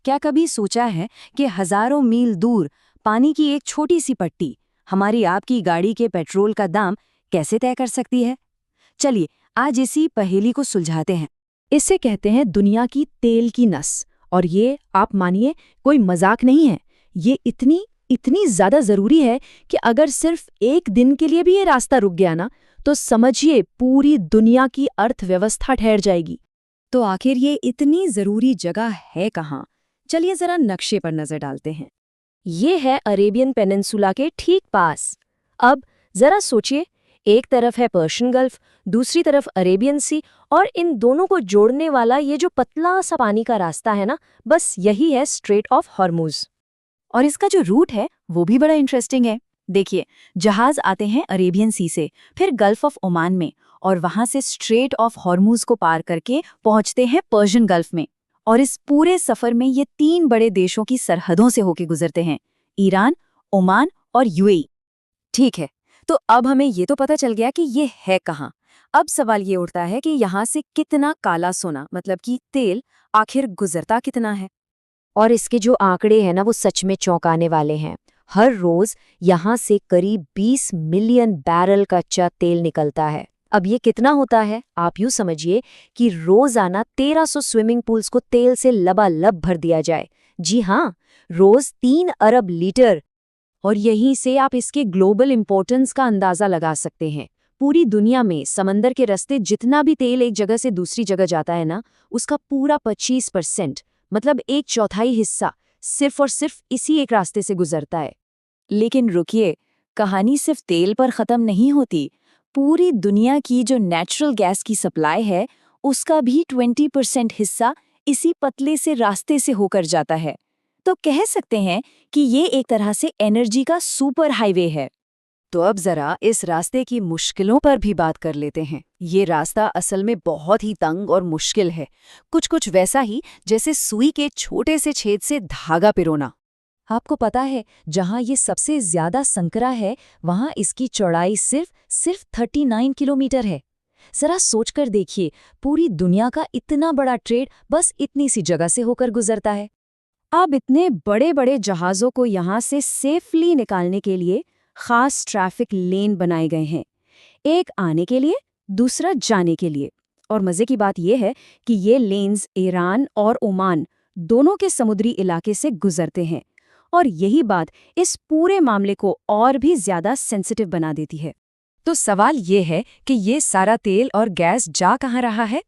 क्या कभी सोचा है कि हजारों मील दूर पानी की एक छोटी सी पट्टी हमारी आपकी गाड़ी के पेट्रोल का दाम कैसे तय कर सकती है? चलिए आज इसी पहेली को सुलझाते हैं। इसे कहते हैं दुनिया की तेल की नस। और ये आप मानिए कोई मजाक नहीं है। ये इतनी इतनी ज्यादा जरूरी है कि अगर सिर्फ एक दिन के लिए भी ये रास्ता रुक गया ना, तो समझिए पूरी दुनिया की अर्थव्यवस्था ठहर जाएगी। तो आखिर ये इतनी जरूरी जगह है कहाँ? चलिए जरा नक्शे पर नजर डालते हैं। ये है अरेबियन पेनिनसुला के ठीक पास। अब जरा सोचिए, एक तरफ है पर्शियन गल्फ, दूसरी तरफ अरेबियन सी, और इन दोनों को जोड़ने वाला ये जो पतला सा पानी का रास्ता है ना, बस यही है स्ट्रेट ऑफ हॉर्मुज। और इसका जो रूट है वो भी बड़ा इंटरेस्टिंग है। देखिए, जहाज आते हैं अरेबियन सी से, फिर गल्फ ऑफ ओमान में, और वहां से स्ट्रेट ऑफ हॉर्मुज को पार करके पहुंचते हैं पर्शियन गल्फ में। और इस पूरे सफर में ये 3 बड़े देशों की सरहदों से होके गुजरते हैं, ईरान, ओमान और यूएई। ठीक है, तो अब हमें ये तो पता चल गया कि ये है कहाँ। अब सवाल ये उठता है कि यहाँ से कितना काला सोना, मतलब कि तेल, आखिर गुजरता कितना है। और इसके जो आंकड़े हैं ना, वो सच में चौंकाने वाले हैं। हर रोज यहाँ से करीब 20 मिलियन बैरल कच्चा तेल निकलता है। अब ये कितना होता है, आप यूँ समझिए कि रोजाना 1300 स्विमिंग पूल्स को तेल से लबालब भर दिया जाए। जी हाँ, रोज 3 अरब लीटर। और यहीं से आप इसके ग्लोबल इंपॉर्टेंस का अंदाजा लगा सकते हैं। पूरी दुनिया में समंदर के रास्ते जितना भी तेल एक जगह से दूसरी जगह जाता है ना, उसका पूरा 25%, मतलब 1/4 हिस्सा, सिर्फ और सिर्फ इसी एक रास्ते से गुजरता है। लेकिन रुकिए, कहानी सिर्फ तेल पर खत्म नहीं होती। पूरी दुनिया की जो नेचुरल गैस की सप्लाई है, उसका भी 20% हिस्सा इसी पतले से रास्ते से होकर जाता है। तो कह सकते हैं कि ये एक तरह से एनर्जी का सुपर हाईवे है। तो अब जरा इस रास्ते की मुश्किलों पर भी बात कर लेते हैं। ये रास्ता असल में बहुत ही तंग और मुश्किल है, कुछ वैसा ही जैसे सुई के छोटे से छेद से धागा पिरोना। आपको पता है, जहां ये सबसे ज्यादा संकरा है, वहां इसकी चौड़ाई सिर्फ 39 किलोमीटर है। जरा सोचकर देखिए, पूरी दुनिया का इतना बड़ा ट्रेड बस इतनी सी जगह से होकर गुजरता है। अब इतने बड़े बड़े जहाज़ों को यहाँ से सेफली निकालने के लिए खास ट्रैफिक लेन बनाए गए हैं, एक आने के लिए, दूसरा जाने के लिए। और मज़े की बात यह है कि ये लेन्स ईरान और ओमान दोनों के समुद्री इलाके से गुजरते हैं। और यही बात इस पूरे मामले को और भी ज़्यादा सेंसिटिव बना देती है। तो सवाल ये है कि ये सारा तेल और गैस जा कहाँ रहा है?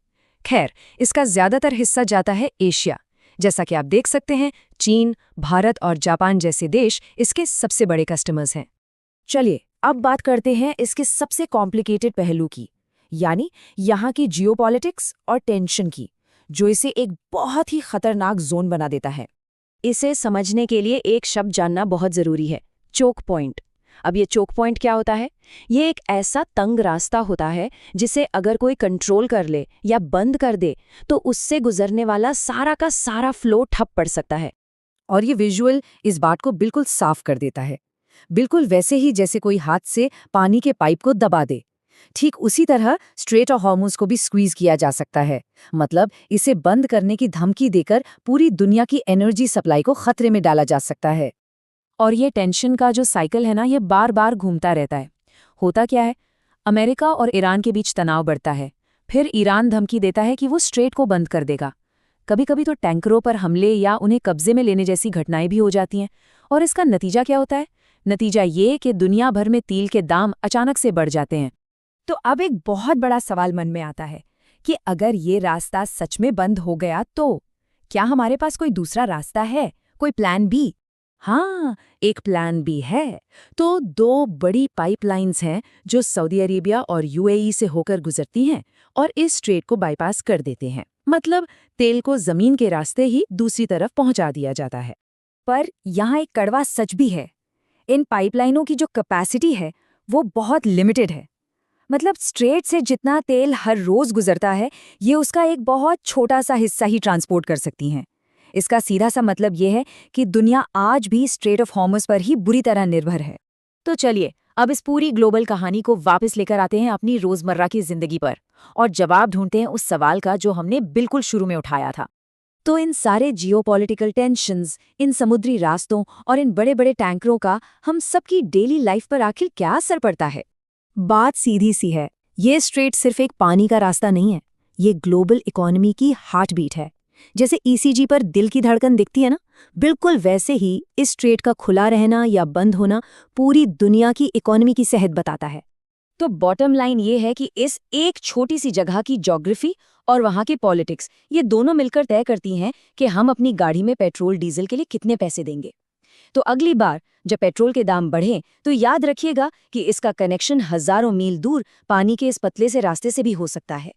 खैर, इसका ज़्यादातर हिस्सा जाता है एशिया। जैसा कि आप देख सकते हैं, चीन, भारत और जापान जैसे देश इसके सबसे बड़े कस्टमर्स हैं। चलिए अब बात करते हैं इसके सबसे कॉम्प्लिकेटेड पहलू की, यानी यहाँ की जियोपॉलिटिक्स और टेंशन की, जो इसे एक बहुत ही खतरनाक जोन बना देता है। इसे समझने के लिए एक शब्द जानना बहुत जरूरी है, चोक पॉइंट। अब ये चोक पॉइंट क्या होता है? ये एक ऐसा तंग रास्ता होता है जिसे अगर कोई कंट्रोल कर ले या बंद कर दे, तो उससे गुजरने वाला सारा का सारा फ्लो ठप पड़ सकता है। और ये विजुअल इस बात को बिल्कुल साफ कर देता है, बिल्कुल वैसे ही जैसे कोई हाथ से पानी के पाइप को दबा दे। ठीक उसी तरह स्ट्रेट ऑफ हॉर्मुज को भी स्क्वीज किया जा सकता है, मतलब इसे बंद करने की धमकी देकर पूरी दुनिया की एनर्जी सप्लाई को खतरे में डाला जा सकता है। और ये टेंशन का जो साइकिल है ना, ये बार बार घूमता रहता है। होता क्या है, अमेरिका और ईरान के बीच तनाव बढ़ता है, फिर ईरान धमकी देता है कि वो स्ट्रेट को बंद कर देगा। कभी कभी तो टैंकरों पर हमले या उन्हें कब्जे में लेने जैसी घटनाएं भी हो जाती हैं। और इसका नतीजा क्या होता है? नतीजा ये कि दुनिया भर में तेल के दाम अचानक से बढ़ जाते हैं। तो अब एक बहुत बड़ा सवाल मन में आता है कि अगर ये रास्ता सच में बंद हो गया तो क्या हमारे पास कोई दूसरा रास्ता है, कोई प्लान बी? हाँ, एक प्लान बी है। तो 2 बड़ी पाइपलाइंस हैं जो सऊदी अरेबिया और यूएई से होकर गुजरती हैं और इस स्ट्रेट को बाईपास कर देते हैं, मतलब तेल को जमीन के रास्ते ही दूसरी तरफ पहुंचा दिया जाता है। पर यहाँ एक कड़वा सच भी है, इन पाइपलाइनों की जो कैपेसिटी है वो बहुत लिमिटेड है। मतलब स्ट्रेट से जितना तेल हर रोज गुजरता है, ये उसका एक बहुत छोटा सा हिस्सा ही ट्रांसपोर्ट कर सकती हैं। इसका सीधा सा मतलब ये है कि दुनिया आज भी स्ट्रेट ऑफ हॉर्मुज पर ही बुरी तरह निर्भर है। तो चलिए अब इस पूरी ग्लोबल कहानी को वापस लेकर आते हैं अपनी रोजमर्रा की जिंदगी पर और जवाब ढूंढते हैं उस सवाल का जो हमने बिल्कुल शुरू में उठाया था। तो इन सारे जियोपॉलिटिकल टेंशन्स, इन समुद्री रास्तों और इन बड़े-बड़े टैंकरों का हम सबकी डेली लाइफ पर आखिर क्या असर पड़ता है? बात सीधी सी है, ये स्ट्रेट सिर्फ एक पानी का रास्ता नहीं है, ये ग्लोबल इकोनॉमी की हार्ट बीट है। जैसे ईसीजी पर दिल की धड़कन दिखती है ना, बिल्कुल वैसे ही इस स्ट्रेट का खुला रहना या बंद होना पूरी दुनिया की इकोनॉमी की सेहत बताता है। तो बॉटम लाइन ये है कि इस एक छोटी सी जगह की ज्योग्राफी और वहाँ की पॉलिटिक्स, ये दोनों मिलकर तय करती हैं कि हम अपनी गाड़ी में पेट्रोल डीजल के लिए कितने पैसे देंगे। तो अगली बार जब पेट्रोल के दाम बढ़ें तो याद रखिएगा कि इसका कनेक्शन हजारों मील दूर पानी के इस पतले से रास्ते से भी हो सकता है।